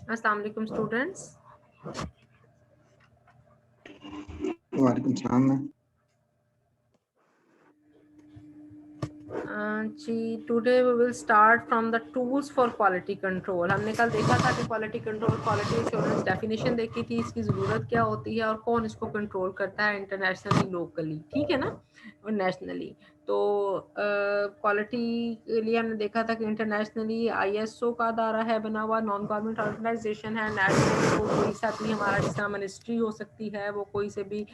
अस्सलाम वालेकुम स्टूडेंट्स। वालेकुम सलाम मैम। जी, today we will start from the tools for quality control. हमने कल देखा था कि quality control, quality assurance definition देखी थी, इसकी ज़रूरत क्या होती है और कौन इसको कंट्रोल करता है इंटरनेशनली, लोकली, ठीक है ना, और नेशनली। तो क्वालिटी के लिए हमने देखा था कि इंटरनेशनली ISO का दायरा है बना हुआ, नॉन गवर्नमेंट ऑर्गेनाइजेशन है, नेशनली वो कोई सा भी हमारा जिस तरह मिनिस्ट्री हो सकती है, वो कोई से भी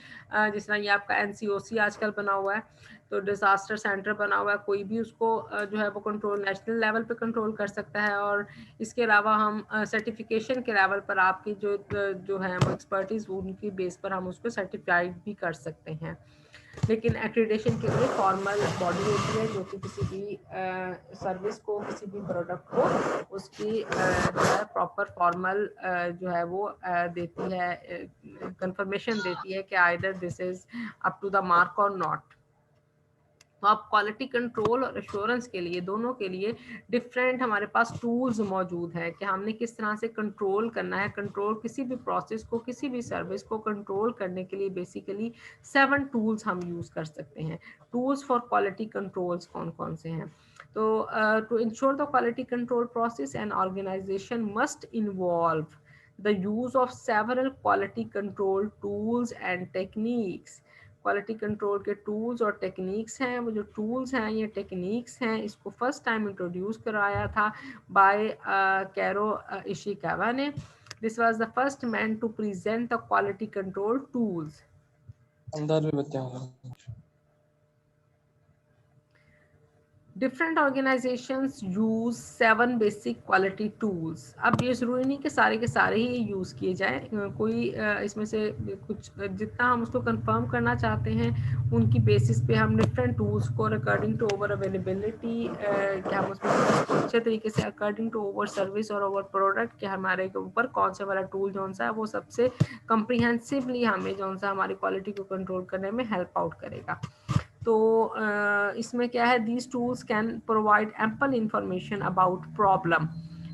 जिस तरह ये आपका NCOC आजकल बना हुआ है, तो डिज़ास्टर सेंटर बना हुआ है, कोई भी उसको जो है वो कंट्रोल नेशनल लेवल पे कंट्रोल कर सकता है। और इसके अलावा हम सर्टिफिकेशन के लेवल पर आपकी जो है वो एक्सपर्टीज़, उनकी बेस पर हम उसको सर्टिफाइड भी कर सकते हैं। लेकिन एक्रीडेशन के लिए फॉर्मल बॉडी होती है जो कि किसी भी सर्विस को, किसी भी प्रोडक्ट को उसकी जो है प्रॉपर फॉर्मल जो है वो देती है, कंफर्मेशन देती है कि either this is up to the mark और नॉट। तो आप क्वालिटी कंट्रोल और एश्योरेंस के लिए, दोनों के लिए डिफरेंट हमारे पास टूल्स मौजूद हैं कि हमने किस तरह से कंट्रोल करना है। कंट्रोल किसी भी प्रोसेस को, किसी भी सर्विस को कंट्रोल करने के लिए बेसिकली 7 टूल्स हम यूज़ कर सकते हैं। टूल्स फॉर क्वालिटी कंट्रोल्स कौन कौन से हैं? तो to ensure the quality control process, an organization must involve the use of several quality control tools and techniques। Quality control के टूल्स और टेक्निक्स हैं। वो जो टूल्स हैं, ये टेक्निक्स हैं, इसको फर्स्ट टाइम इंट्रोड्यूस कराया था बाय कैरो इशिकावा ने। This was the first man to present the quality control tools. अंदर भी बच्चे हैं। Different organizations use 7 basic quality tools. अब ये ज़रूरी नहीं कि सारे के सारे ही यूज़ किए जाएँ, कोई इसमें से कुछ जितना हम उसको कंफर्म करना चाहते हैं उनकी बेसिस पे हम डिफरेंट टूल्स को अकॉर्डिंग टू ओवर अवेलेबिलिटी कि हम उसमें अच्छे तरीके से अकॉर्डिंग टू ओवर सर्विस और ओवर प्रोडक्ट के हमारे के ऊपर कौन सा वाला टूल जो सा है वो सबसे कम्प्रीहेंसिवली हमें जो सा हमारी क्वालिटी को कंट्रोल करने में हेल्प आउट करेगा। तो इसमें क्या है, these tools can provide ample information about problem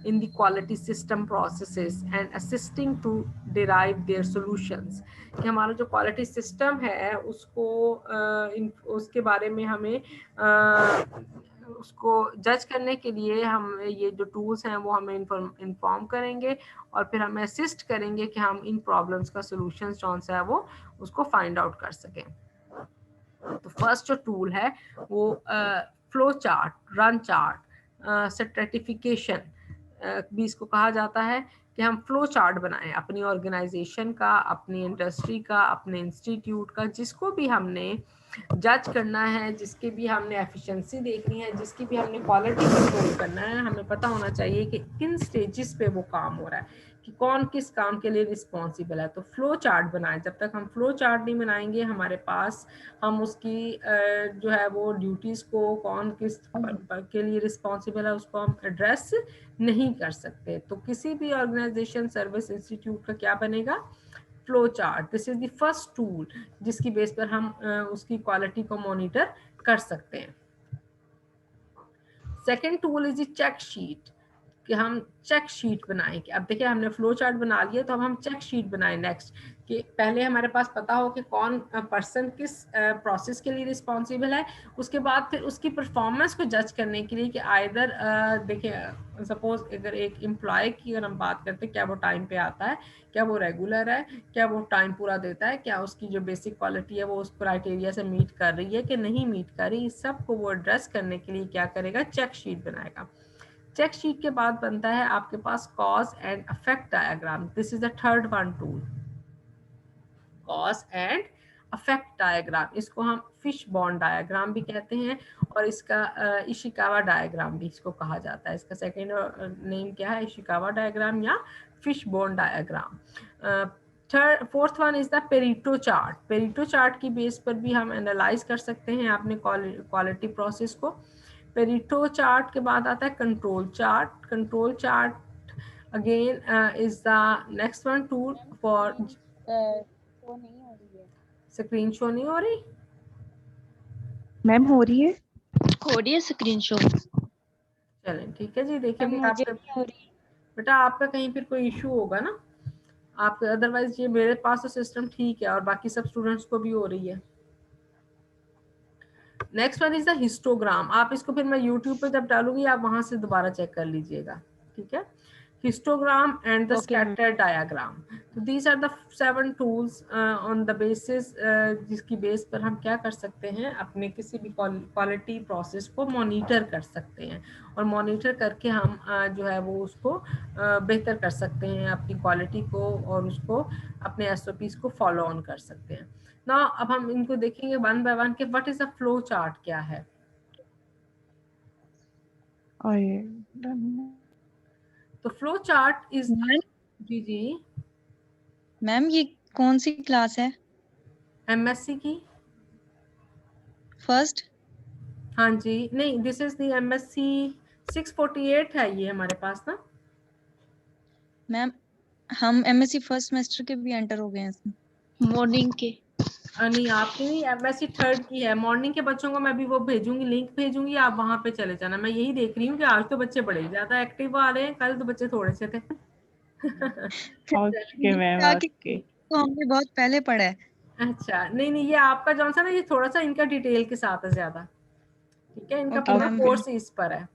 in the quality system processes and assisting to derive their solutions। कि हमारा जो क्वालिटी सिस्टम है उसको उसके बारे में हमें उसको जज करने के लिए हम ये जो टूल्स हैं वो हमें इन्फॉर्म करेंगे और फिर हमें असिस्ट करेंगे कि हम इन प्रॉब्लम्स का सोल्यूशन कौन सा है वो उसको फाइंड आउट कर सकें। तो फर्स्ट जो टूल है वो flow chart, run chart, stratification भी इसको कहा जाता है कि हम फ्लो चार्ट बनाएं अपनी ऑर्गेनाइजेशन का, अपनी इंडस्ट्री का, अपने इंस्टीट्यूट का, जिसको भी हमने जज करना है, जिसकी भी हमने एफिशिएंसी देखनी है, जिसकी भी हमने क्वालिटी कंट्रोल करना है। हमें पता होना चाहिए कि किन स्टेजेस पे वो काम हो रहा है, कि कौन किस काम के लिए रिस्पॉन्सिबल है। तो फ्लो चार्ट बनाएं। जब तक हम फ्लो चार्ट नहीं बनाएंगे हमारे पास, हम उसकी जो है वो ड्यूटीज़ को कौन किस के लिए रिस्पॉन्सिबल है उसको हम एड्रेस नहीं कर सकते। तो किसी भी ऑर्गेनाइजेशन, सर्विस, इंस्टीट्यूट का क्या बनेगा? Flow chart. This is the first tool जिसकी बेस पर हम उसकी क्वालिटी को मॉनिटर कर सकते हैं। Second tool is the check sheet, कि हम चेक शीट बनाएं। कि अब देखिए हमने फ्लो चार्ट बना लिया, तो अब हम चेक शीट बनाएं नेक्स्ट, कि पहले हमारे पास पता हो कि कौन पर्सन किस प्रोसेस के लिए रिस्पॉन्सिबल है। उसके बाद फिर उसकी परफॉर्मेंस को जज करने के लिए कि आइदर देखिए सपोज अगर एक एम्प्लॉय की अगर हम बात करते हैं, क्या वो टाइम पे आता है, क्या वो रेगुलर है, क्या वो टाइम पूरा देता है, क्या उसकी जो बेसिक क्वालिटी है वो उस क्राइटेरिया से मीट कर रही है कि नहीं मीट कर रही। इस सब को वो एड्रेस करने के लिए क्या करेगा? चेक शीट बनाएगा। चेक शीट के बाद बनता है आपके पास cause and effect diagram. This is the third one tool, cause and effect diagram. इसको हम फिश बॉन्ड डायग्राम भी कहते हैं और इसका इशिकावा डायग्राम भी इसको कहा जाता है। इसका सेकेंड नेम क्या है? इशिकावा डायग्राम या fish bond diagram. Fourth one is the Pareto chart. Pareto chart की बेस पर भी हम एनालाइज कर सकते हैं अपने क्वालिटी प्रोसेस को। पेरिटो चार्ट के बाद आता है control chart. Control chart again is the next one tool for. Show नहीं हो रही है, स्क्रीन शो नहीं हो रही? मैम हो रही है स्क्रीन शो। चलें ठीक है जी। देखिए भी मुझे आपके नहीं हो रही। बेटा आपका कहीं फिर कोई इशू होगा ना आप, अदरवाइज ये मेरे पास तो सिस्टम ठीक है और बाकी सब स्टूडेंट्स को भी हो रही है। Next one is the histogram. आप इसको फिर मैं यूट्यूब पे जब डालूंगी आप वहां से दोबारा चेक कर लीजिएगा, ठीक है। Histogram and the scatter diagram. तो these are the 7 tools on the basis, जिसकी बेस पर हम क्या कर सकते हैं, अपने किसी भी क्वालिटी प्रोसेस को मॉनिटर कर सकते हैं और मॉनिटर करके हम जो है वो उसको बेहतर कर सकते हैं अपनी क्वालिटी को, और उसको अपने SOPs को फॉलो ऑन कर सकते हैं ना। अब हम इनको देखेंगे वन बाय वन के what is the flow chart क्या है। तो फ्लो चार्ट इज, जी जी मैम ये कौन सी क्लास है? MSc की। फर्स्ट? हाँ जी, नहीं दिस इज द MSc 648 है ये हमारे पास ना। मैम हम MSc फर्स्ट सेमेस्टर के भी एंटर हो गए हैं इसमें। मॉर्निंग के। नहीं आपकी नहीं, MSc थर्ड की है। मॉर्निंग के बच्चों को मैं भी वो भेजूंगी, लिंक भेजूंगी, आप वहां पे चले जाना। मैं यही देख रही हूँ कि आज तो बच्चे बड़े ज्यादा एक्टिव आ रहे हैं, कल तो बच्चे थोड़े से थे। Okay ma'am, okay. तो हमने बहुत पहले पढ़ा है। अच्छा नहीं नहीं, ये आपका जौन सा ना, ये थोड़ा सा इनका डिटेल के साथ है ज्यादा, ठीक है। इनका ओके पूरा मैम। कोर्स इस पर है।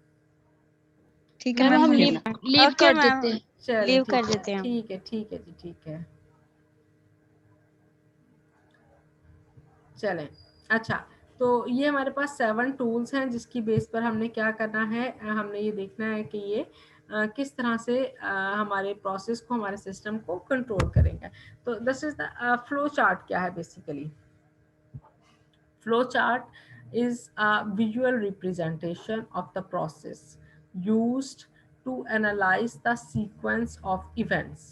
ठीक है मैम मैम, हम हम लीव कर देते हैं, चलिए लीव ठीक कर है, देते हैं हम। ठीक है ठीक है जी, ठीक है चलें। अच्छा, तो ये हमारे पास 7 टूल्स हैं जिसकी बेस पर हमने क्या करना है, हमने ये देखना है कि ये किस तरह से हमारे प्रोसेस को, हमारे सिस्टम को कंट्रोल करेंगे। तो this is the flow chart. क्या है basically flow chart is a visual representation of the process used to analyze the sequence of events।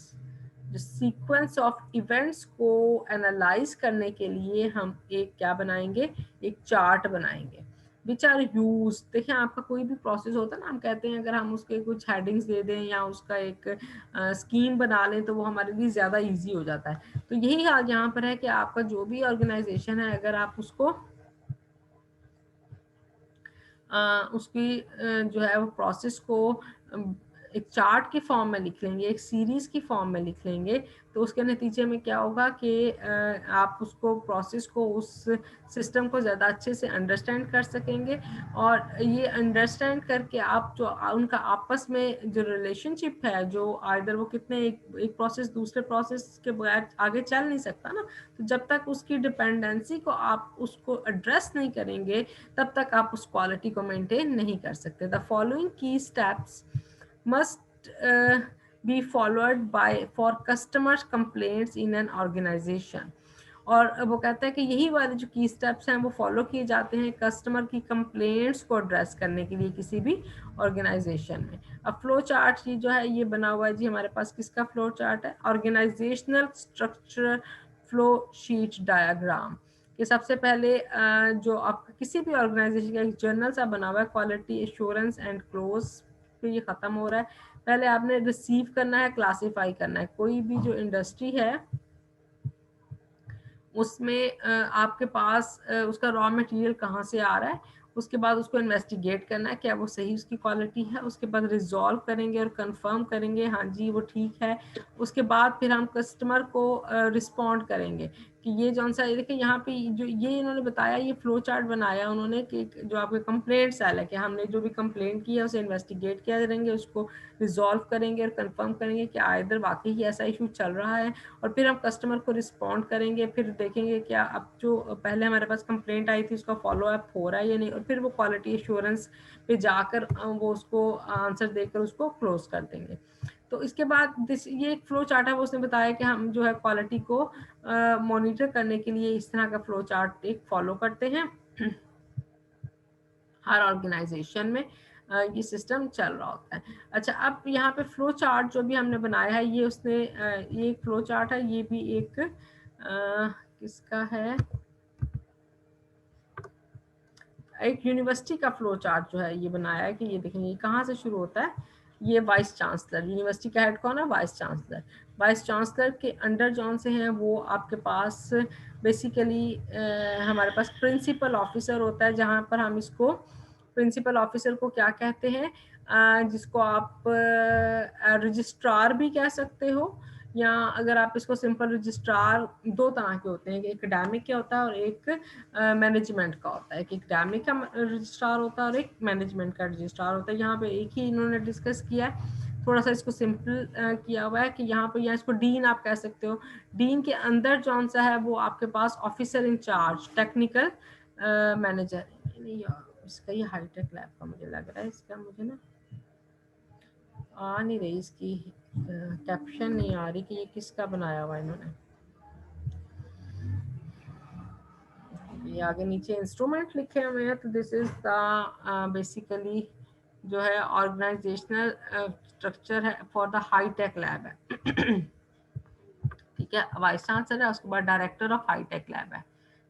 जो सीक्वेंस ऑफ इवेंट्स को एनालाइज करने के लिए हम एक क्या बनाएंगे, एक चार्ट बनाएंगे विच आर यूज। देखिए आपका कोई भी प्रोसेस होता है ना, हम कहते हैं अगर हम उसके कुछ हेडिंग्स दे दें या उसका एक स्कीम बना लें तो वो हमारे लिए ज़्यादा इजी हो जाता है। तो यही हाल यहाँ पर है कि आपका जो भी ऑर्गेनाइजेशन है, अगर आप उसको उसकी जो है वो प्रोसेस को एक चार्ट के फॉर्म में लिख लेंगे, एक सीरीज की फॉर्म में लिख लेंगे, तो उसके नतीजे में क्या होगा कि आप उसको प्रोसेस को, उस सिस्टम को ज़्यादा अच्छे से अंडरस्टैंड कर सकेंगे। और ये अंडरस्टैंड करके आप जो उनका आपस में जो रिलेशनशिप है, जो आइदर वो कितने एक प्रोसेस दूसरे प्रोसेस के बगैर आगे चल नहीं सकता ना, तो जब तक उसकी डिपेंडेंसी को आप उसको एड्रेस नहीं करेंगे तब तक आप उस क्वालिटी को मेंटेन नहीं कर सकते। द फॉलोइंग की steps must be followed by for customers complaints in an organization। और वो कहता है कि यही वाले जो की स्टेप्स हैं वो फॉलो किए जाते हैं कस्टमर की कंप्लेंट्स को एड्रेस करने के लिए किसी भी ऑर्गेनाइजेशन में। अब फ्लो चार्ट ये जो है ये बना हुआ है जी हमारे पास, किसका फ्लो चार्ट है, organizational structure flow sheet diagram. कि सबसे पहले जो आपका किसी भी ऑर्गेनाइजेशन का एक जर्नल सा बना हुआ है, क्वालिटी एश्योरेंस एंड क्लोज पे ये ख़त्म हो रहा है। पहले आपने रिसीव करना है, क्लासीफाई करना है। कोई भी जो इंडस्ट्री है उसमें आपके पास उसका रॉ मटेरियल कहाँ से आ रहा है, उसके बाद उसको इन्वेस्टिगेट करना है क्या वो सही उसकी क्वालिटी है, उसके बाद रिजॉल्व करेंगे और कंफर्म करेंगे हाँ जी वो ठीक है। उसके बाद फिर हम कस्टमर को रिस्पॉन्ड करेंगे कि ये जौन सा, देखिए यहाँ पे जो ये इन्होंने बताया, ये फ्लो चार्ट बनाया उन्होंने कि जो आपके कंप्लेंट आया है कि हमने जो भी कंप्लेंट किया उसे इन्वेस्टिगेट किया करेंगे, उसको रिजॉल्व करेंगे और कंफर्म करेंगे कि आइदर वाकई ही ऐसा इशू चल रहा है, और फिर हम कस्टमर को रिस्पॉन्ड करेंगे। फिर देखेंगे क्या अब जो पहले हमारे पास कंप्लेंट आई थी उसका फॉलो अप हो रहा है या नहीं, और फिर वो क्वालिटी एश्योरेंस पे जाकर वो उसको आंसर देकर उसको क्लोज कर देंगे। तो इसके बाद ये एक फ्लो चार्ट है, वो उसने बताया कि हम जो है क्वालिटी को मॉनिटर करने के लिए इस तरह का फ्लो चार्ट एक फॉलो करते हैं। हर ऑर्गेनाइजेशन में ये सिस्टम चल रहा होता है। अच्छा, अब यहाँ पे फ्लो चार्ट जो भी हमने बनाया है ये उसने ये एक फ्लो चार्ट है, ये भी एक किसका है, एक यूनिवर्सिटी का फ्लो चार्ट जो है ये बनाया है कि ये देखेंगे कहाँ से शुरू होता है। ये वाइस चांसलर, यूनिवर्सिटी का हेड कौन है, वाइस चांसलर। वाइस चांसलर के अंडर जौन से हैं वो आपके पास बेसिकली हमारे पास प्रिंसिपल ऑफिसर होता है, जहाँ पर हम इसको प्रिंसिपल ऑफिसर को क्या कहते हैं, जिसको आप रजिस्ट्रार भी कह सकते हो, या अगर आप इसको सिंपल रजिस्ट्रार, दो तरह के होते हैं, एक एकेडमिक का होता है और एक मैनेजमेंट का होता है। एक एकेडमिक का रजिस्ट्रार होता है और एक मैनेजमेंट का रजिस्ट्रार होता है। यहाँ पे एक ही इन्होंने डिस्कस किया है, थोड़ा सा इसको सिंपल किया हुआ है कि यहाँ पे, या इसको डीन आप कह सकते हो। डीन के अंदर कौन सा है, वो आपके पास ऑफिसर इंचार्ज टेक्निकल मैनेजर, इसका ये हाईटेक लैब का मुझे लग रहा है, इसका मुझे ना आ नहीं रही, इसकी कैप्शन नहीं आ रही कि ये किसका बनाया हुआ इन्होंने। ये आगे नीचे इंस्ट्रूमेंट लिखे हुए हैं, तो दिस इज द बेसिकली जो है ऑर्गेनाइजेशनल स्ट्रक्चर है फॉर द हाईटेक लैब है। ठीक है, वाइस चांसलर है, उसके बाद डायरेक्टर ऑफ हाईटेक लैब है।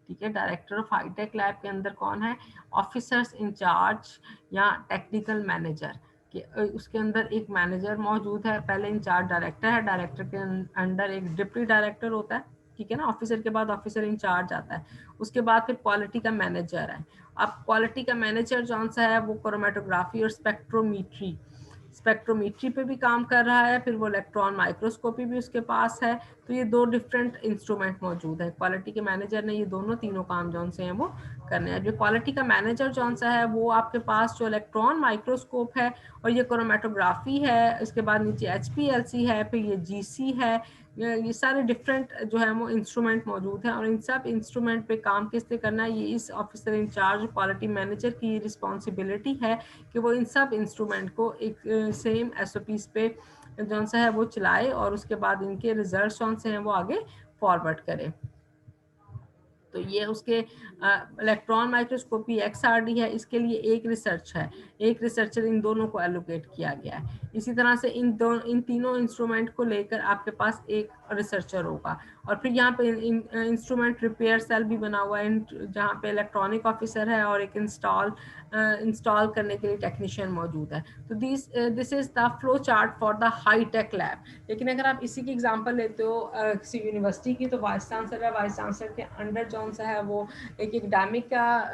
ठीक है, डायरेक्टर ऑफ हाईटेक लैब के अंदर कौन है, ऑफिसर्स इंचार्ज या टेक्निकल मैनेजर के, उसके अंदर एक मैनेजर मौजूद है। पहले इंचार्ज डायरेक्टर है, डायरेक्टर के अंडर एक डिप्टी डायरेक्टर होता है। ठीक है ना, ऑफिसर के बाद ऑफिसर इंचार्ज आता है, उसके बाद फिर क्वालिटी का मैनेजर है। अब क्वालिटी का मैनेजर कौन सा है, वो क्रोमेटोग्राफी और स्पेक्ट्रोमीट्री पे भी काम कर रहा है, फिर वो इलेक्ट्रॉन माइक्रोस्कोपी भी उसके पास है। तो ये दो डिफरेंट इंस्ट्रूमेंट मौजूद है। क्वालिटी के मैनेजर ने ये दोनों तीनों काम जौन से हैं वो करने हैं। जो क्वालिटी का मैनेजर जौन सा है, वो आपके पास जो इलेक्ट्रॉन माइक्रोस्कोप है और ये क्रोमेटोग्राफी है, इसके बाद नीचे HPLC है, फिर ये GC है, ये सारे डिफरेंट जो है वो इंस्ट्रूमेंट मौजूद हैं। और इन सब इंस्ट्रूमेंट पे काम किस तरह करना है, ये इस ऑफिसर इंचार्ज क्वालिटी मैनेजर की रिस्पॉन्सिबिलिटी है कि वो इन सब इंस्ट्रूमेंट को एक सेम SOPs पे जौन सा है वो चलाए और उसके बाद इनके रिजल्ट कौन से हैं वो आगे फॉरवर्ड करे। तो ये उसके इलेक्ट्रॉन माइक्रोस्कोपी XRD है, इसके लिए एक रिसर्च है, एक रिसर्चर इन दोनों को एलोकेट किया गया है। इसी तरह से इन तीनों इंस्ट्रूमेंट को लेकर आपके पास एक रिसर्चर होगा। और फिर यहाँ पे इंस्ट्रूमेंट रिपेयर सेल भी बना हुआ है, जहाँ पे इलेक्ट्रॉनिक ऑफिसर है और एक इंस्टॉल करने के लिए टेक्नीशियन मौजूद है। तो this is the flow chart for the high tech lab. लेकिन अगर आप इसी की एग्जांपल लेते हो किसी यूनिवर्सिटी की, तो वाइस चांसलर है, वाइस चांसलर के अंडर जौन सा है वो एक एकेडमिक का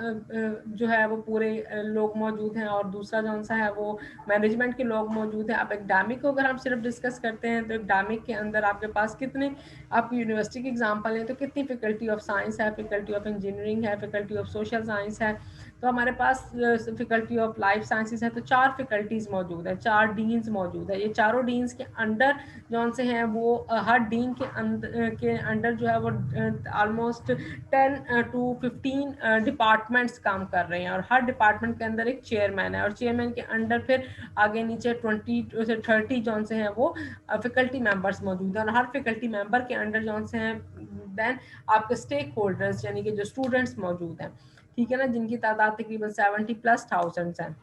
जो है वो पूरे लोग मौजूद हैं, और दूसरा जौन सा है वो मैनेजमेंट के लोग मौजूद हैं। अब एकेडमिक को अगर हम सिर्फ डिस्कस करते हैं, तो एकेडमिक के अंदर आपके पास कितने, आप यूनिवर्सिटी की एग्जांपल लें तो कितनी फैकल्टी ऑफ साइंस है, फैकल्टी ऑफ इंजीनियरिंग है, फैकल्टी ऑफ सोशल साइंस है। तो हमारे पास फैकल्टी ऑफ लाइफ साइंसेस है, तो 4 फैकल्टीज मौजूद है, 4 डीन्स मौजूद है। ये चारों डीन्स के अंडर जौन से हैं वो हर डीन के अंडर जो है वो ऑलमोस्ट 10 to 15 डिपार्टमेंट्स काम कर रहे हैं, और हर डिपार्टमेंट के अंदर एक चेयरमैन है, और चेयरमैन के अंडर फिर आगे नीचे 20 से 30 जौन से हैं वो फैकल्टी मेंबर्स मौजूद हैं। और हर फैकल्टी मेंबर के अंडर जौन से हैं देन आपके स्टेक होल्डर्स यानी कि जो स्टूडेंट्स मौजूद हैं, ठीक है ना, जिनकी तादाद तकरीबन 70+ है।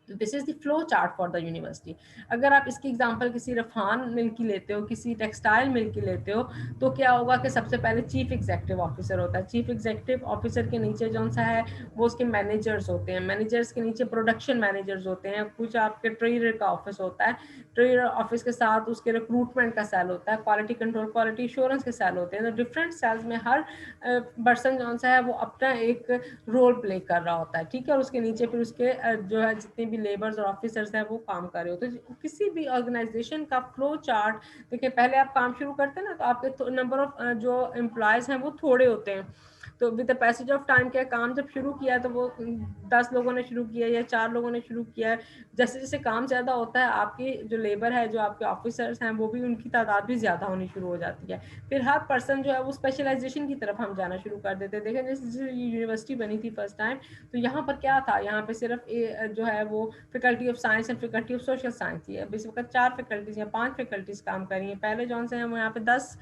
तो this is the flow chart for the university. अगर आप इसकी एग्जांपल किसी रफान मिल की लेते हो, किसी टेक्सटाइल मिल की लेते हो, तो क्या होगा कि सबसे पहले चीफ एग्जीक्यूटिव ऑफिसर होता है। चीफ एग्जीक्यूटिव ऑफिसर के नीचे जौन सा है वो उसके मैनेजर्स होते हैं, मैनेजर्स के नीचे प्रोडक्शन मैनेजर्स होते हैं, कुछ आपके ट्रेजर का ऑफिस होता है, ट्रेजर ऑफिस के साथ उसके रिक्रूटमेंट का सेल होता है, क्वालिटी कंट्रोल क्वालिटी इंश्योरेंस के सेल होते हैं। तो डिफरेंट सेल्स में हर पर्सन जौन सा है वो अपना एक रोल प्ले कर रहा होता है, ठीक है। और उसके नीचे फिर उसके जो है जितने भी लेबर्स और ऑफिसर्स हैं वो काम कर रहे होते हैं। तो किसी भी ऑर्गेनाइजेशन का फ्लो चार्ट देखिए, पहले आप काम शुरू करते हैं ना, तो आपके नंबर ऑफ जो एम्प्लॉयज हैं वो थोड़े होते हैं। तो with the passage of time क्या काम जब शुरू किया तो वो 10 लोगों ने शुरू किया या 4 लोगों ने शुरू किया है। जैसे जैसे काम ज़्यादा होता है, आपकी जो लेबर है, जो आपके ऑफिसर्स हैं, वो भी उनकी तादाद भी ज़्यादा होनी शुरू हो जाती है। फिर हर पर्सन जो है वो स्पेशलाइजेशन की तरफ हम जाना शुरू कर देते हैं। देखें जैसे यूनिवर्सिटी बनी थी फर्स्ट टाइम, तो यहाँ पर क्या था, यहाँ पे सिर्फ जो है वो faculty of science and faculty of social science थी। अब इस वक्त 4 फैकल्टीज या 5 फैकल्टीज काम कर रही हैं। पहले जौन से हैं वो यहाँ पे 10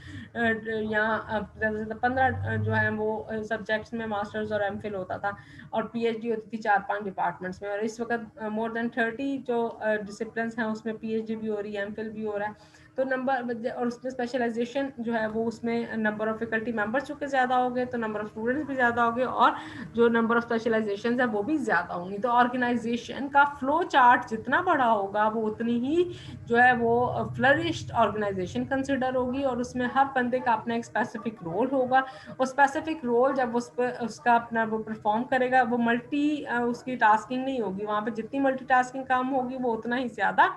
या 15 जो है वो सब्जेक्ट्स में मास्टर्स और MPhil होता था, और PhD होती थी 4-5 डिपार्टमेंट्स में। और इस वक्त मोर देन 30 जो डिसिप्लिन्स हैं उसमें PhD भी हो रही है, MPhil भी हो रहा है। तो नंबर और उसमें स्पेशलाइजेशन जो है वो उसमें नंबर ऑफ फैकल्टी मेंबर्स चूँकि ज़्यादा हो गए तो नंबर ऑफ स्टूडेंट्स भी ज़्यादा हो गए और जो नंबर ऑफ स्पेशलाइजेशन है वो भी ज़्यादा होंगी। तो ऑर्गेनाइजेशन का फ्लो चार्ट जितना बड़ा होगा वो उतनी ही जो है वो फ्लरिश्ड ऑर्गेनाइजेशन कंसिडर होगी और उसमें हर बंदे का अपना एक स्पेसिफिक रोल होगा और स्पेसिफिक रोल जब उस पर उसका अपना वो परफॉर्म करेगा वो उसकी टास्किंग नहीं होगी, वहाँ पे जितनी मल्टीटास्किंग काम होगी वो उतना ही ज़्यादा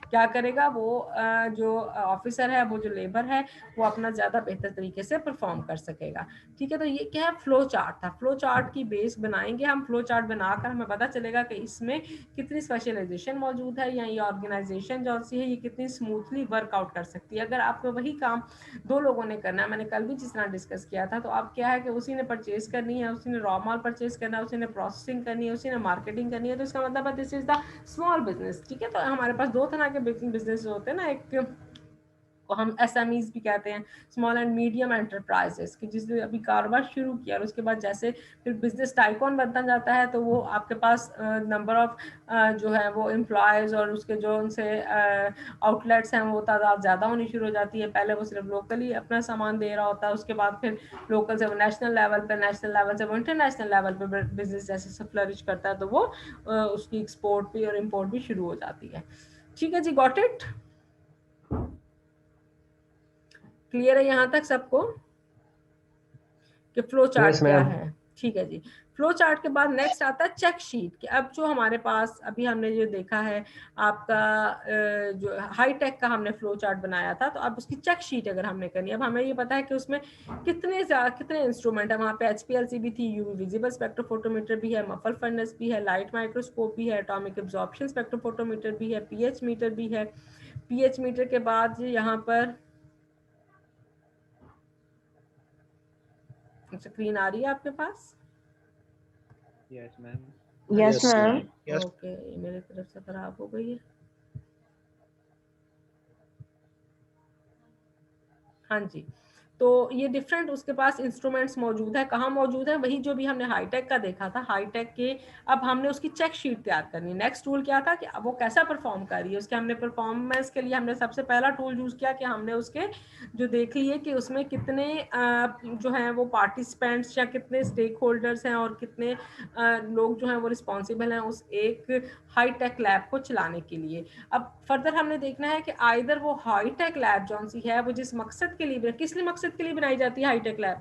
क्या करेगा, वो जो ऑफिसर है वो जो लेबर है वो अपना ज़्यादा बेहतर तरीके से परफॉर्म कर सकेगा। ठीक है, तो ये क्या है, फ्लो चार्ट था। फ्लो चार्ट की बेस बनाएंगे हम, फ्लो चार्ट बनाकर हमें पता चलेगा कि इसमें कितनी स्पेशलाइजेशन मौजूद है या ये ऑर्गेनाइजेशन जो सी है ये कितनी स्मूथली वर्कआउट कर सकती है। अगर आपको वही काम 2 लोगों ने करना है, मैंने कल भी जिस तरह डिस्कस किया था, तो आप क्या है कि उसी ने परचेज करनी है, उसी ने रॉ माल परचेज करना है, उसी ने प्रोसेसिंग करनी है, उसी ने मार्केटिंग करनी है, तो इसका मतलब है this is the small business. ठीक है, तो हमारे पास 2 तरह के बिजनेस होते हैं ना, एक को हम SMEs भी कहते हैं, स्मॉल एंड मीडियम एंटरप्राइजेस, कि जिसने अभी कारोबार शुरू किया और उसके बाद जैसे फिर बिजनेस टाइकॉन बनता जाता है तो वो आपके पास नंबर ऑफ जो है वो एम्प्लॉयज़ और उसके जो उनसे आउटलेट्स हैं वो तादाद ज़्यादा होनी शुरू हो जाती है। पहले वो सिर्फ लोकली अपना सामान दे रहा होता है, उसके बाद फिर लोकल से वो नेशनल लेवल पे, नेशनल लेवल से वो इंटरनेशनल लेवल पे बिजनेस जैसे फ्लरिश करता है तो वो उसकी एक्सपोर्ट भी और इम्पोर्ट भी शुरू हो जाती है। ठीक है जी, गॉट इट? क्लियर है यहाँ तक सबको कि फ्लो चार्ट Yes, क्या ma'am. है? ठीक है जी। फ्लो चार्ट के बाद नेक्स्ट आता है चेक शीट कि अब जो हमारे पास अभी हमने जो देखा है आपका जो हाई टेक का हमने फ्लो चार्ट बनाया था, तो अब उसकी चेक शीट अगर हमने करनी है, अब हमें ये पता है कि उसमें कितने इंस्ट्रूमेंट है। वहाँ पे HPLC भी थी, यूवी विजिबल स्पेक्ट्रोफोटोमीटर भी है, मफल फर्नेस भी है, लाइट माइक्रोस्कोप भी है, एटॉमिक एब्जॉर्प्शन स्पेक्ट्रोफोटोमीटर भी है, pH मीटर भी है। pH मीटर के बाद यहाँ पर स्क्रीन आ रही है आपके पास? Yes, ma'am. Yes ma'am. Okay, मेरी तरफ से खराब हो गई है। हाँ जी, तो ये डिफरेंट उसके पास इंस्ट्रूमेंट्स मौजूद है। कहाँ मौजूद है? वही जो भी हमने हाईटेक का देखा था, हाईटेक के अब हमने उसकी चेक शीट तैयार करनी। नेक्स्ट टूल क्या था कि अब वो कैसा परफॉर्म कर रही है, उसके हमने परफॉर्मेंस के लिए हमने सबसे पहला टूल यूज़ किया कि हमने उसके जो देख लिए कि उसमें कितने जो हैं वो पार्टिसिपेंट्स या कितने स्टेक होल्डर्स हैं और कितने लोग जो हैं वो रिस्पॉन्सिबल हैं उस एक हाईटेक लैब को चलाने के लिए। अब फर्दर हमने देखना है कि आइदर वो हाईटेक लैब जौन सी है वो जिस मकसद के लिए, किस लिए मकसद के लिए बनाई जाती है हाईटेक लैब?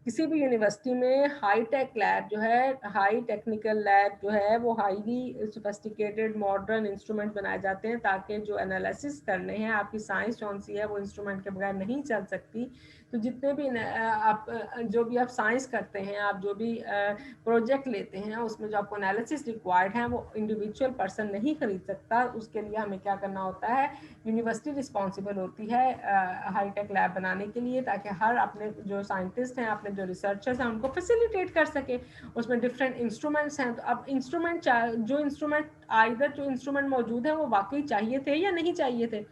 किसी भी यूनिवर्सिटी में हाईटेक लैब जो है, हाई टेक्निकल लैब जो है वो हाईली सोफिस्टिकेटेड मॉडर्न इंस्ट्रूमेंट बनाए जाते हैं ताकि जो एनालिसिस करने हैं आपकी साइंस जौन सी है वो इंस्ट्रूमेंट के बगैर नहीं चल सकती। तो जितने भी आप जो भी आप साइंस करते हैं, आप जो भी प्रोजेक्ट लेते हैं उसमें जो आपको एनालिसिस रिक्वायर्ड है वो इंडिविजुअल पर्सन नहीं खरीद सकता। उसके लिए हमें क्या करना होता है, यूनिवर्सिटी रिस्पॉन्सिबल होती है हाईटेक लैब बनाने के लिए, ताकि हर अपने जो साइंटिस्ट हैं, अपने जो रिसर्चर्स हैं उनको फैसिलिटेट कर सके। उसमें डिफरेंट इंस्ट्रूमेंट्स हैं, तो अब जो इंस्ट्रूमेंट मौजूद है वो वाकई चाहिए थे या नहीं चाहिए थे?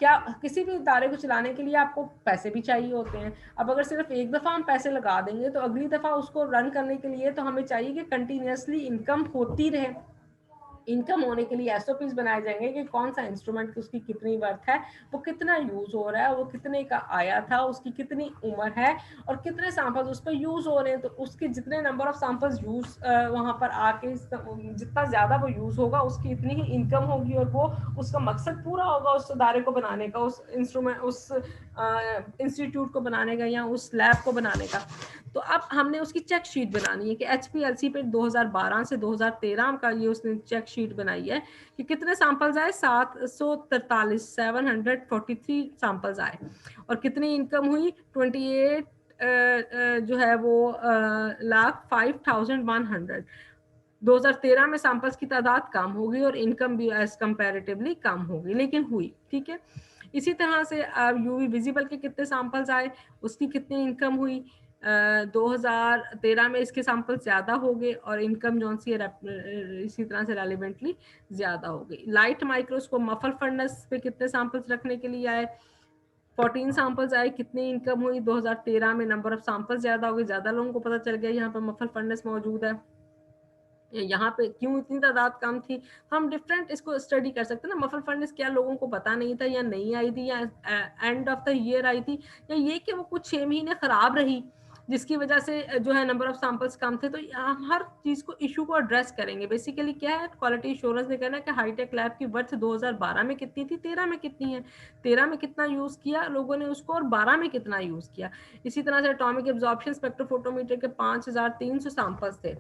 क्या किसी भी इदारे को चलाने के लिए आपको पैसे भी चाहिए होते हैं। अब अगर सिर्फ एक दफ़ा हम पैसे लगा देंगे तो अगली दफ़ा उसको रन करने के लिए तो हमें चाहिए कि कंटिन्यूसली इनकम होती रहे। इनकम होने के लिए SOPs बनाए जाएंगे कि कौन सा इंस्ट्रूमेंट की उसकी कितनी वर्थ है, वो कितना यूज हो रहा है, वो कितने का आया था, उसकी कितनी उम्र है और कितने सैंपल्स उस पर यूज हो रहे हैं। तो उसके जितने नंबर ऑफ सैंपल्स यूज वहां पर आके जितना ज्यादा वो यूज होगा उसकी इतनी ही इनकम होगी और वो उसका मकसद पूरा होगा उस इदारे को बनाने का, उस इंस्ट्रूमेंट उस इंस्टीट्यूट को बनाने का या उस लैब को बनाने का। तो अब हमने उसकी चेक शीट बनानी है कि HPLC पे 2012 से 2013 का ये उसने चेक शीट बनाई है कि कितने सैंपल्स आए, 743 सैंपल्स आए और कितनी इनकम हुई, 28 जो है वो $1,05,100। 2013 में सैंपल्स की तादाद कम होगी और इनकम भी एज कंपैरेटिवली कम होगी, लेकिन हुई। ठीक है, इसी तरह से अब यूवी विजिबल के कितने सैंपल्स आए, उसकी कितनी इनकम हुई, 2013 में इसके सैंपल ज़्यादा हो गए और इनकम जो सी इसी तरह से रेलिवेंटली ज़्यादा हो गई। लाइट माइक्रोस्कोप मफल फर्नेस पे कितने सैंपल्स रखने के लिए आए, 14 सैंपल्स आए, कितनी इनकम हुई, 2013 में नंबर ऑफ सैंपल्स ज़्यादा हो गए, ज़्यादा लोगों को पता चल गया यहाँ पर मफल फर्नेस मौजूद है। यहाँ पे क्यों इतनी तादाद कम थी, तो हम डिफरेंट इसको स्टडी कर सकते हैं ना। मफल फंड क्या लोगों को पता नहीं था, या नहीं आई थी, या end of the year I थी, या ये कि वो कुछ 6 महीने खराब रही जिसकी वजह से जो है नंबर ऑफ सैंपल्स कम थे। तो हम हर चीज को इशू को एड्रेस करेंगे। बेसिकली क्या है, क्वालिटी एश्योरेंस ने कहना है कि हाईटेक लैब की वर्थ 2012 में कितनी थी, 13 में कितनी है, 13 में कितना यूज किया लोगों ने उसको, और 12 में कितना यूज किया। इसी तरह से एटॉमिक एब्जॉर्प्शन स्पेक्ट्रोफोटोमीटर के 5300 सैंपल्स थे,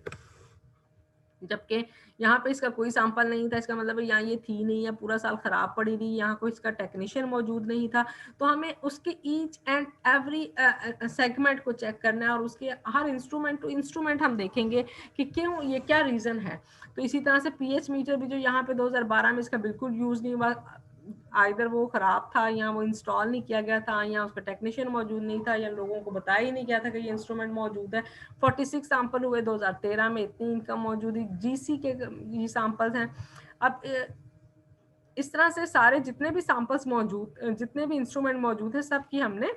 जबकि यहाँ पे इसका कोई सैंपल नहीं था। इसका मतलब है यहाँ ये थी नहीं, या पूरा साल खराब पड़ी रही, यहाँ कोई इसका टेक्नीशियन मौजूद नहीं था। तो हमें उसके ईच एंड एवरी सेगमेंट को चेक करना है, और उसके हर इंस्ट्रूमेंट टू इंस्ट्रूमेंट हम देखेंगे कि क्यों, ये क्या रीजन है। तो इसी तरह से पीएच मीटर भी जो यहाँ पे 2012 में इसका बिल्कुल यूज नहीं हुआ, आइदर वो खराब था, या वो इंस्टॉल नहीं किया गया था, या उसका टेक्नीशियन मौजूद नहीं था, या लोगों को बताया ही नहीं गया था कि ये इंस्ट्रूमेंट मौजूद है। 46 सैंपल हुए 2013 में, इतनी इनकम मौजूद, जीसी के ये सैंपल्स हैं। अब इस तरह से सारे जितने भी सैंपल्स मौजूद, जितने भी इंस्ट्रूमेंट मौजूद है, सब की हमने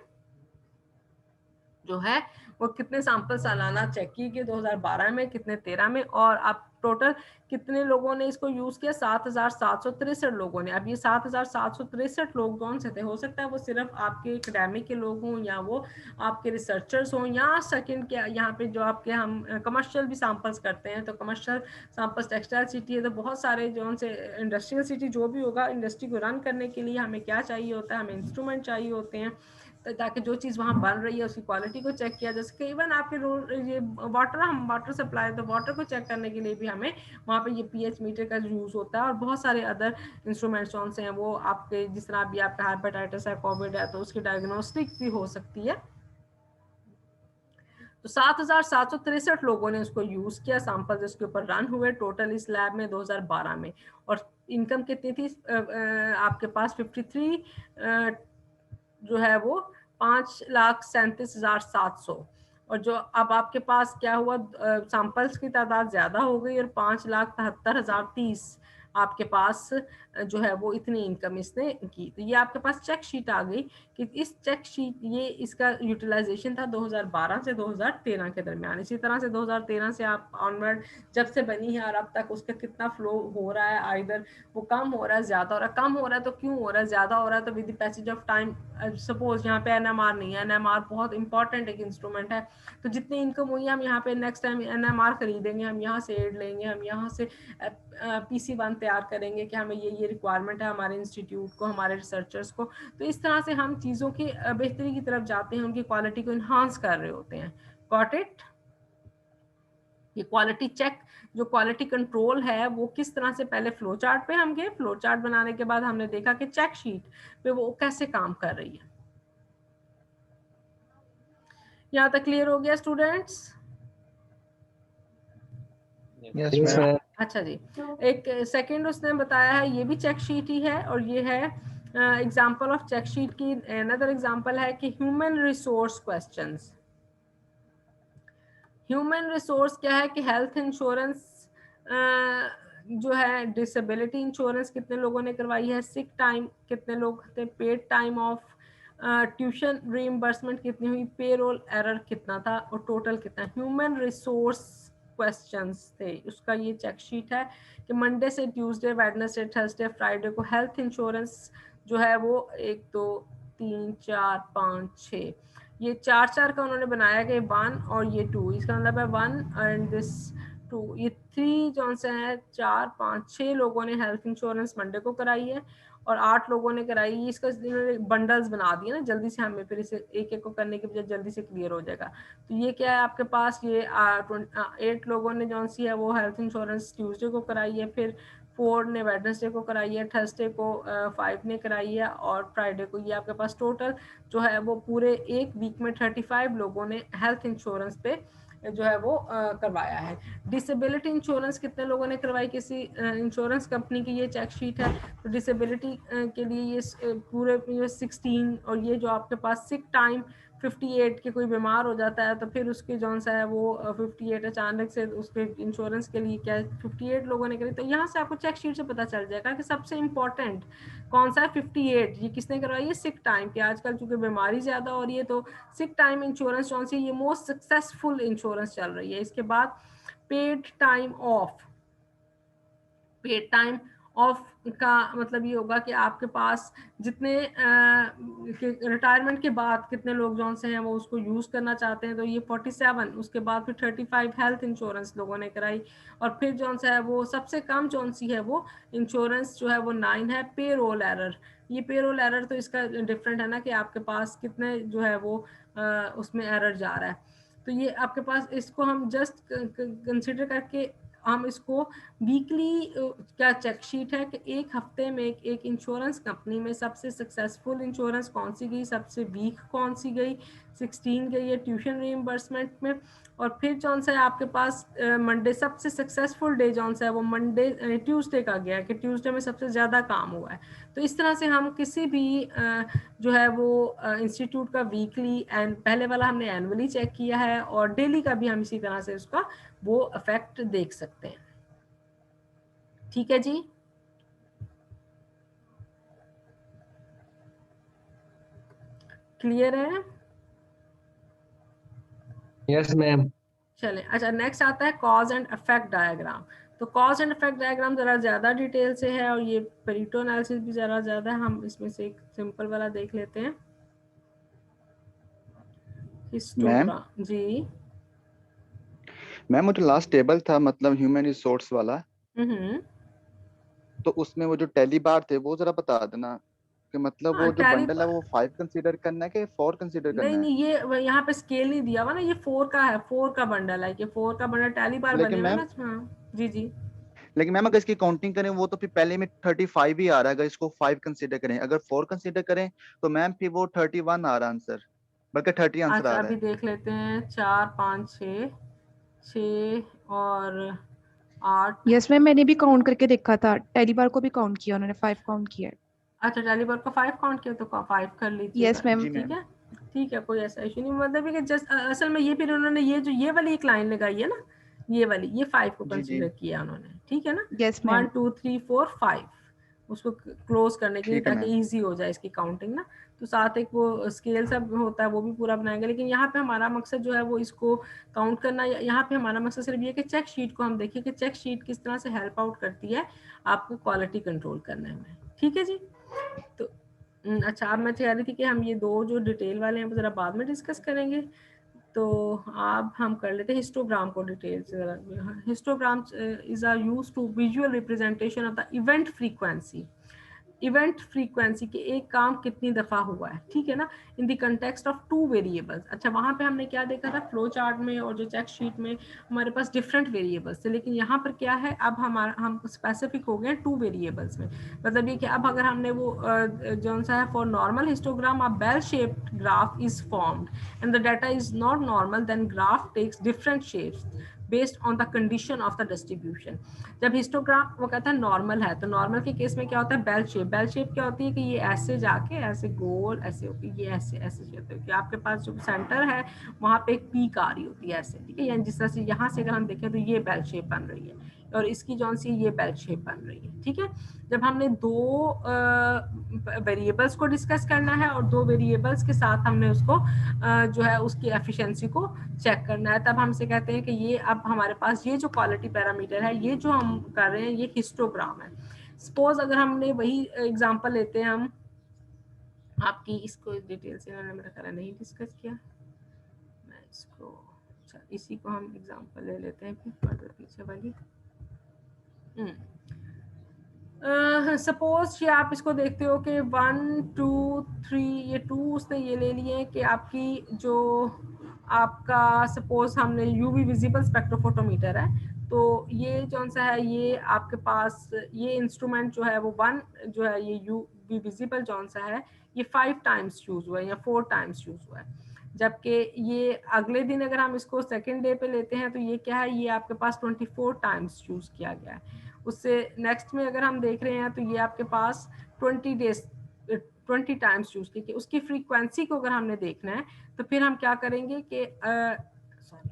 जो है वो कितने सैंपल सालाना चेक किए गए 2012 में, कितने 13 में, और आप टोटल कितने लोगों ने इसको यूज किया, 7763 लोगों ने। अब ये 7763 लोग कौन से थे, हो सकता है वो सिर्फ आपके एकेडमिक के लोग हों, या वो आपके रिसर्चर्स हों, या सेकंड के यहाँ पे जो आपके हम कमर्शियल भी सैंपल्स करते हैं, तो कमर्शियल सैंपल्स, टेक्सटाइल सिटी है, तो बहुत सारे जो से इंडस्ट्रियल सिटी जो भी होगा, इंडस्ट्री को रन करने के लिए हमें क्या चाहिए होता है, हमें इंस्ट्रूमेंट चाहिए होते हैं, ताकि जो चीज़ वहाँ बन रही है उसकी क्वालिटी को चेक किया जा सके। इवन आपके ये वाटर, हम वाटर सप्लाई, तो वाटर को चेक करने के लिए भी हमें वहाँ पे ये पीएच मीटर का यूज़ होता है, और बहुत सारे अदर इंस्ट्रूमेंट्स कौन से हैं वो आपके, जिस तरह भी आपका हेपेटाइटिस है, कोविड है, तो उसकी डायग्नोस्टिक भी हो सकती है। तो 7763 लोगों ने उसको यूज किया, सैंपल्स इसके ऊपर रन हुए टोटल इस लैब में 2012 में। और इनकम कितनी थी आपके पास, 53 जो है वो 5,37,700। और जो अब आपके पास क्या हुआ, सैंपल्स की तादाद ज्यादा हो गई, और 5,73,030 आपके पास जो है वो इतनी इनकम इसने की। तो ये आपके पास चेक शीट आ गई कि इस चेक शीट, ये इसका यूटिलाइजेशन था 2012 से 2013 के दरमियान। इसी तरह से 2013 से आप ऑनवर्ड जब से बनी है और अब तक उसका कितना फ्लो हो रहा है, आइदर वो कम हो रहा है, ज्यादा हो रहा है। कम हो रहा है तो क्यों हो रहा है, ज्यादा हो रहा है तो with the passage of time, suppose यहाँ पे एनएमआर नहीं है, एनएमआर बहुत इंपॉर्टेंट एक इंस्ट्रूमेंट है, तो जितनी इनकम हुई हम यहाँ पे नेक्स्ट टाइम एनएमआर खरीदेंगे, हम यहाँ से एड लेंगे, हम यहाँ से PC1 तैयार करेंगे कि हमें ये रिक्वायरमेंट है हमारे इंस्टीट्यूट को, हमारे रिसर्चर्स को। तो इस तरह से हम चीज़ों की बेहतरी की तरफ जाते हैं, उनकी क्वालिटी को इन्हांस कर रहे होते हैं। Got it? ये क्वालिटी चेक, जो क्वालिटी कंट्रोल है, वो किस तरह से, पहले फ्लो चार्ट पे हम गए, फ्लो चार्ट बनाने के बाद हमने देखा कि चेक शीट पे वो कैसे काम कर रही है। यहाँ तक क्लियर हो गया स्टूडेंट्स? Yes ma'am. अच्छा जी, एक सेकंड उसने बताया है, ये भी चेक शीट ही है, और ये है एग्जांपल ऑफ चेक शीट की। अनदर एग्जांपल है कि human resource questions. Human resource क्या है कि हेल्थ इंश्योरेंस जो है, डिसेबिलिटी इंश्योरेंस कितने लोगों ने करवाई है, सिक टाइम कितने लोग थे, paid time of, tuition reimbursement कितनी हुई, पेरोल एरर कितना था, और टोटल कितना। ह्यूमन रिसोर्स क्वेश्चंस थे, उसका ये चेक शीट है कि मंडे से ट्यूसडे, वेडनेसडे, थर्सडे, फ्राइडे को हेल्थ इंश्योरेंस जो है वो 1 2 3 4 5 6, ये 4 का उन्होंने बनाया कि 1 और ये 2, इसका मतलब है 1 एंड दिस 2, ये 3 जो से है, 4 5 6 लोगों ने हेल्थ इंश्योरेंस मंडे को कराई है, और 8 लोगों ने कराई। इसका इन्होंने बंडल्स बना दिए ना, जल्दी से हमें फिर इसे एक एक को करने के बजाय जल्दी से क्लियर हो जाएगा। तो ये क्या है आपके पास, ये 8 लोगों ने जो सी है वो हेल्थ इंश्योरेंस ट्यूसडे को कराई है, फिर 4 ने वेडनेसडे को कराई है, थर्सडे को 5 ने कराई है, और फ्राइडे को। ये आपके पास टोटल जो है वो पूरे एक वीक में 35 लोगों ने हेल्थ इंश्योरेंस पे जो है वो करवाया है। डिसेबिलिटी इंश्योरेंस कितने लोगों ने करवाई किसी इंश्योरेंस कंपनी की, ये चेक शीट है। तो डिसेबिलिटी के लिए ये पूरे 16, और ये जो आपके पास सिक टाइम 58 के कोई बीमार हो जाता है तो फिर उसके जौन सा है वो 58 अचानक से उसके इंश्योरेंस के लिए क्या 58 लोगों ने करी। तो यहाँ से आपको चेक शीट से पता चल जाएगा कि सबसे इम्पोर्टेंट कौन सा है, 58। ये किसने करवाई है, सिक टाइम की। आजकल चूंकि बीमारी ज्यादा हो रही है तो सिक टाइम इंश्योरेंस कौन सी, ये मोस्ट सक्सेसफुल इंश्योरेंस चल रही है। इसके बाद paid time of, paid time of का मतलब ये होगा कि आपके पास जितने रिटायरमेंट के बाद कितने लोग जो से हैं वो उसको यूज करना चाहते हैं, तो ये 47, उसके बाद फिर 35 हेल्थ इंश्योरेंस लोगों ने कराई, और फिर जो है वो सबसे कम जो सी है वो इंश्योरेंस जो है वो 9 है। पे रोल एरर, ये पे रोल एरर तो इसका डिफरेंट है ना कि आपके पास कितने जो है वो उसमें एरर जा रहा है, तो ये आपके पास इसको हम जस्ट कंसिडर करके हम इसको वीकली क्या चेक शीट है कि एक हफ्ते में एक इंश्योरेंस कंपनी में सबसे सक्सेसफुल इंश्योरेंस कौन सी गई, सबसे वीक कौन सी गई, 16 गई है ट्यूशन रीइंबर्समेंट में, और फिर जौन सा है आपके पास मंडे सबसे सक्सेसफुल डे जौन सा है वो मंडे ट्यूसडे का गया है कि ट्यूसडे में सबसे ज़्यादा काम हुआ है। तो इस तरह से हम किसी भी जो है वो इंस्टीट्यूट का वीकली एंड पहले वाला हमने एनुअली चेक किया है, और डेली का भी हम इसी तरह से उसका वो इफेक्ट देख सकते हैं। ठीक है जी, क्लियर है? Yes ma'am. चलें, अच्छा नेक्स्ट आता है कॉज एंड इफेक्ट डायग्राम। तो कॉज एंड इफेक्ट डायग्राम जरा ज्यादा डिटेल से है और ये पेरेटो एनालिसिस भी जरा ज्यादा है। हम इसमें से एक सिंपल वाला देख लेते हैं, हिस्टोग्राम जी। मैम वो जो लास्ट टेबल था मतलब ह्यूमन रिसोर्स वाला, हम्म, तो उसमें वो जो टैली बार थे वो जरा बता देना कि मतलब हाँ वो जो टैली, बंडल है वो 5 कंसीडर करना है कि 4 कंसीडर नहीं करना है। नहीं ये यहाँ पे स्केल नहीं दिया हुआ ना, ये 4 का है, 4 का बंडल है, ये 4 का बंडल टैली बार बने लेकिन हुए मैम ना। हाँ जी जी। लेकिन मैम अगर इसकी काउंटिंग करें वो तो फिर पहले में 35 ही आ रहा है, अगर इसको 5 कंसीडर करें, अगर 4 कंसीडर करें तो मैम फिर वो 31 आ रहा आंसर, बल्कि 30 आंसर अच्छा आ रहा अभी है। देख लेते हैं, 4 5 6, 6 और 8। यस मैम, मैंने भी काउंट करके देखा था, टैली बार को भी काउंट किया, उन्होंने 5 काउंट किया है। अच्छा टैलीबॉट को 5 काउंट किया तो 5 कर लीजिएगा, यस मैम। जी ठीक मैम। है। ठीक है, कोई ऐसा इशू नहीं, मतलब है कि जस्ट असल में ये फिर उन्होंने ये जो ये वाली एक लाइन लगाई है ना, ये वाली, ये 5 को जी जी कंसीडर किया उन्होंने, ठीक है ना। Yes ma'am. 1 2 3 4 5 उसको क्लोज करने के लिए ठीक है ताकि मैम। इजी हो जाए इसकी काउंटिंग ना। तो साथ एक वो स्केल सब होता है वो भी पूरा बनाएंगे, लेकिन यहाँ पे हमारा मकसद जो है वो इसको काउंट करना। यहाँ पे हमारा मकसद सिर्फ ये कि चेक शीट को हम देखिए कि चेक शीट किस तरह से हेल्प आउट करती है आपको क्वालिटी कंट्रोल करने में, ठीक है जी। तो अच्छा, अब मैं चाह रही थी कि हम ये दो जो डिटेल वाले हैं वो ज़रा बाद में डिस्कस करेंगे, तो आप हम कर लेते हैं हिस्टोग्राम को डिटेल से ज़रा। Histogram is are use to visual representation of the event frequency, event frequency के एक काम कितनी दफा हुआ है, ठीक है ना, in the context of 2 variables. अच्छा वहां पे हमने क्या देखा था फ्लो चार्ट में और जो चेक शीट में हमारे पास डिफरेंट वेरिएबल्स थे, लेकिन यहाँ पर क्या है, अब हमारा हम स्पेसिफिक हो गए 2 वेरिएबल्स में। मतलब ये कि अब अगर हमने वो जो सा है for normal histogram a bell shaped graph is formed and the data is not normal, then graph takes different shapes based on the condition of the distribution. जब हिस्टोग्राम वो कहता है नॉर्मल है, तो नॉर्मल के केस में क्या होता है, बेल शेप। बेल शेप क्या होती है कि ये ऐसे जाके ऐसे गोल ऐसे होती है, ये ऐसे ऐसे शेप होती है, आपके पास जो सेंटर है वहां पे एक पीक आ रही होती है ऐसे, ठीक है। यानी जिस तरह से यहाँ से अगर हम देखें तो ये बेल शेप बन रही है और इसकी जौन सी ये बेल शेप बन रही है, ठीक है। जब हमने दो वेरिएबल्स को डिस्कस करना है और दो वेरिएबल्स के साथ हमने उसको जो है उसकी एफिशिएंसी को चेक करना है, तब हमसे कहते हैं कि ये अब हमारे पास ये जो क्वालिटी पैरामीटर है, ये जो हम कर रहे हैं ये हिस्टोग्राम है। सपोज अगर हमने वही एग्जांपल लेते हैं हम आपकी, इसको डिटेल से मैंने मेरा ख्याल नहीं डिस्कस किया, मैं इसको अच्छा इसी को हम एग्जांपल ले लेते हैं फिर पीछे वाली। सपोज ये आप इसको देखते हो कि 1 2 3 ये 2 उसने ये ले लिए कि आपकी जो आपका सपोज हमने यूवी विजिबल स्पेक्ट्रोफोटोमीटर है, तो ये कौन सा है, ये आपके पास ये इंस्ट्रूमेंट जो है वो 1 जो है ये यूवी विजिबल कौन सा है, ये 5 टाइम्स यूज हुआ है या 4 टाइम्स यूज हुआ है। जबकि ये अगले दिन अगर हम इसको सेकेंड डे पे लेते हैं तो ये क्या है, ये आपके पास 24 टाइम्स यूज किया गया है। उससे नेक्स्ट में अगर हम देख रहे हैं तो ये आपके पास 20 टाइम्स यूज की, उसकी फ्रीक्वेंसी को अगर हमने देखना है तो फिर हम क्या करेंगे कि सॉरी,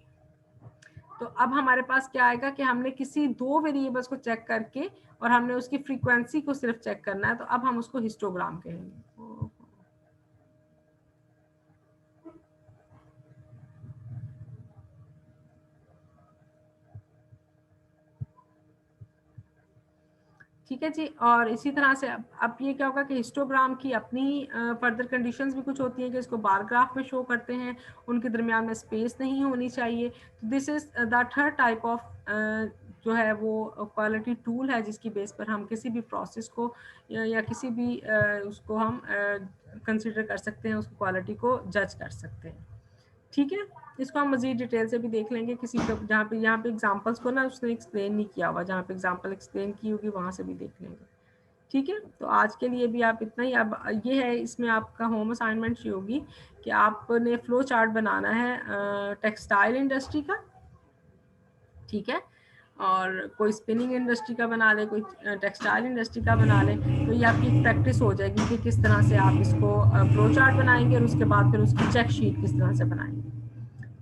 तो अब हमारे पास क्या आएगा कि हमने किसी दो वेरिएबल्स को चेक करके और हमने उसकी फ्रीक्वेंसी को सिर्फ चेक करना है, तो अब हम उसको हिस्टोग्राम कहेंगे। ठीक है जी। और इसी तरह से अब ये क्या होगा कि हिस्टोग्राम की अपनी फर्दर कंडीशंस भी कुछ होती हैं कि इसको बार ग्राफ में शो करते हैं, उनके दरमियान में स्पेस नहीं होनी चाहिए। तो this is the third type of जो है वो क्वालिटी टूल है, जिसकी बेस पर हम किसी भी प्रोसेस को या किसी भी उसको हम कंसिडर कर सकते हैं, उसको क्वालिटी को जज कर सकते हैं। ठीक है, इसको हम मजीद डिटेल से भी देख लेंगे किसी जहाँ पे यहाँ पे एग्जांपल्स को ना उसने एक्सप्लेन नहीं किया हुआ, जहाँ पे एग्जांपल एक्सप्लेन की होगी वहाँ से भी देख लेंगे। ठीक है, तो आज के लिए भी आप इतना ही। अब ये है, इसमें आपका होम असाइनमेंट ये होगी कि आपने फ्लो चार्ट बनाना है टेक्सटाइल इंडस्ट्री का। ठीक है, और कोई स्पिनिंग इंडस्ट्री का बना ले, कोई टेक्सटाइल इंडस्ट्री का बना ले, तो ये आपकी प्रैक्टिस हो जाएगी कि किस तरह से आप इसको फ्लो चार्ट बनाएंगे और उसके बाद फिर उसकी चेक शीट किस तरह से बनाएंगे।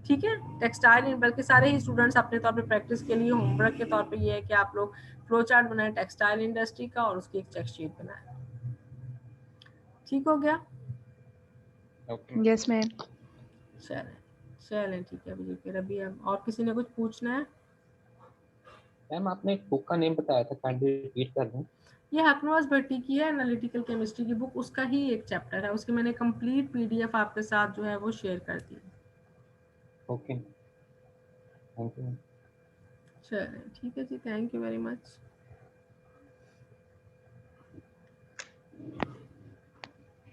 ठीक है, टेक्सटाइल, बल्कि सारे ही स्टूडेंट्स अपने तौर पे प्रैक्टिस के लिए होमवर्क के तौर पे ये है कि आप लोग फ्लो चार्ट बनाएं टेक्सटाइल इंडस्ट्री का और उसकी एक चेक शीट बनाएं। ठीक हो गया? Yes ma'am. चलें ठीक है। अभी फिर अभी और किसी ने कुछ पूछना है? मैम आपने एक बुक का नेम बताया था, काइंडली रिपीट कर दें। ये हकनवाज भट्टी की है एनालिटिकल केमिस्ट्री की बुक, उसका ही एक चैप्टर है, उसकी मैंने कंप्लीट पीडीएफ आपके साथ जो है वो शेयर कर दी। Okay, thank you. चलें ठीक है जी, थैंक यू वेरी मच।